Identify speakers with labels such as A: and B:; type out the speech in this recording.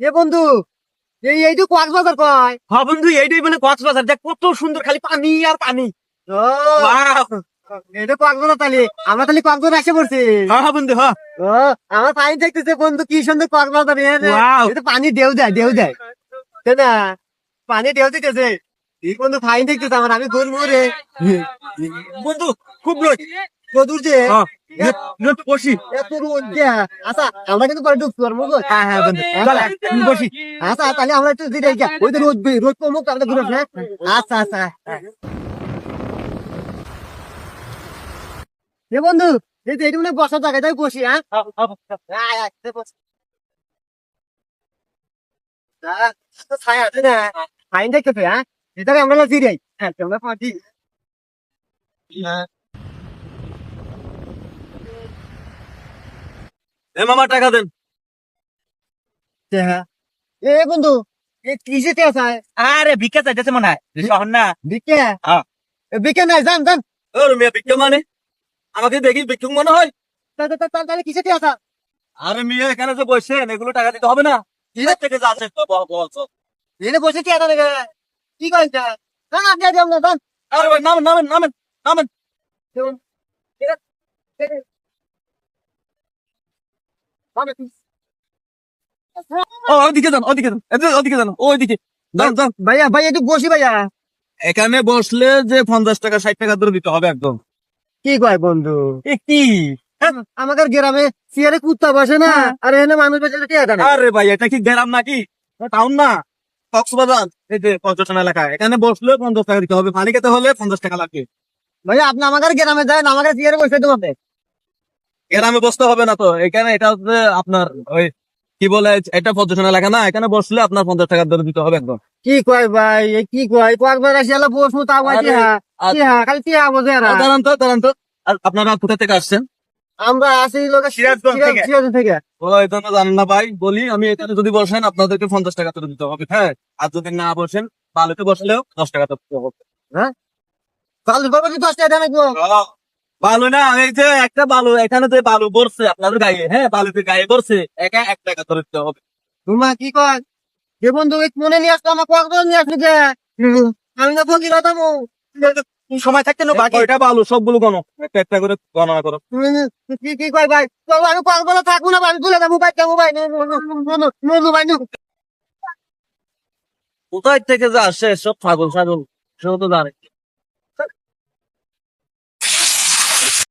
A: এ বন্ধু, এইটু কক্সবাজার কয়? হ্যাঁ বন্ধু, এইটাই বলে কক্সবাজার। দেখ কত সুন্দর, খালি পানি আর পানি। ও এটা কক্সবাজার। তাহলে আমরা তাহলে কক্সবাজার এসে পড়ছি। হ্যাঁ বন্ধু, হ্যাঁ। ও আমার পানি দেখতেছে বন্ধু, কি সুন্দর কক্সবাজার। এটা পানি ঢেউ দেয়, ঢেউ দেয়, তাই না? পানি ঢেউ দিতেছে। এই বন্ধু ফাইন দেখতেছে আমার, আমি ঘুরবো রে বন্ধু। খুব রোদ, রোদ উঠছে। বসি এত রোদ যে। আচ্ছা আমরা কিন্তু পরে ঢুকতে পারবো। হ্যাঁ হ্যাঁ বন্ধু, বসি। আচ্ছা তাহলে আমরা একটু দিদি ওই তো রোদ, রোদ কমুক আমরা ঘুরে আসি। আচ্ছা আচ্ছা এ বন্ধু, এই যে এইটু বসার জায়গায় তাই বসি। হ্যাঁ ছায়া আছে না, ফাইন দেখতেছে। হ্যাঁ এটা আমরা জিরাই। হ্যাঁ তোমরা পাঁচি।
B: এ মামা টাকা দেন।
A: হ্যাঁ এ বন্ধু, এই কিসে আছে?
B: আরে ভিক্ষা চাইতেছে মনে হয়, শহর না।
A: বিকে?
B: হ্যাঁ।
A: বিকে নাই, জান জান।
B: ওর মেয়ে ভিক্ষা মানে আমাকে দেখি ভিক্ষুক মনে হয়।
A: তাহলে কিসে আছে?
B: আরে মেয়ে এখানে যে বসছেন এগুলো টাকা দিতে হবে না? কিসের থেকে যাচ্ছে তো বলছো?
A: এনে বসে কি আছে নাকি? কি করেন? না না দিয়ে দিও না, জান।
B: আরে ভাই নামেন নামেন নামেন নামেন।
A: দেখুন, ঠিক আছে, ঠিক আছে। হবে তুই।
B: ও ওইদিকে যান, ওইদিকে যান, ওইদিকে যান, ওইদিকে যান যান।
A: ভাইয়া ভাইয়া একটু বসি ভাইয়া।
B: এখানে বসলে যে 50 টাকা 60 টাকা ধরে দিতে হবে একদম।
A: কি কয় বন্ধু?
B: এ কি?
A: আমাদের গ্রামে চেয়ারে কুত্তা বসে না, আর এখানে মানুষ বসে কি আছে?
B: আরে ভাই এটা কি গ্রাম নাকি টাউন না? কক্সবাজার এই যে পর্যটন এলাকা, এখানে বসলে 50 টাকা দিতে হবে, পানি খেতে হলে 50 টাকা লাগবে।
A: ভাইয়া আপনি আমাদের গ্রামে যায়, আমাদের চেয়ারে বসে তোমাকে।
B: গ্রামে বসতে হবে না তো, এখানে এটা হচ্ছে আপনার ওই কি বলে, এটা পর্যটন এলাকা না, এখানে বসলে আপনার 50 টাকা ধরে দিতে হবে একদম।
A: কি কয় ভাই, এ কি কয়? কয়েকবার আসি এলা বসবো, তা কয়
B: আরে,
A: টিহা টিহা, খালি টিহা বোঝে এরা।
B: দাঁড়ান তো দাঁড়ান তো। আর আপনারা কোথা থেকে আসছেন?
A: আমরা আসি লোক
B: সিরাজগঞ্জ থেকে।
A: সিরাজগঞ্জ থেকে।
B: ও এই জন্য জানেন না ভাই, বলি আমি এখানে যদি বসেন আপনাদেরকে 50 টাকা করে দিতে হবে, হ্যাঁ। আর যদি না বসেন বালুতে বসলেও 10 টাকা দিতে হবে।
A: হ্যাঁ বালু বাবা কি 10 টাকা দেন?
B: বালু না, এই যে একটা বালু এখানে যে বালু পড়ছে আপনাদের গায়ে, হ্যাঁ বালুতে গায়ে পড়ছে, একা 1 টাকা করে দিতে হবে।
A: তোমার কি কয়? যে বন্ধু মনে নিয়ে আসতো, আমার কয়েকবার নিয়ে আসলি যে। আমি না ফকির হতাম।
B: সময় থাকতে না বাকি এটা বালু সবগুলো গণ একটা একটা করে গণনা করো।
A: কি কয় ভাই? বাবু আমি কয়েকবার থাকবো না, আমি তুলে দেবো ভাই, দেবো ভাই। ভাই
B: কোথায় থেকে যে আসে সব ছাগল ছাগল, সেও তো জানে।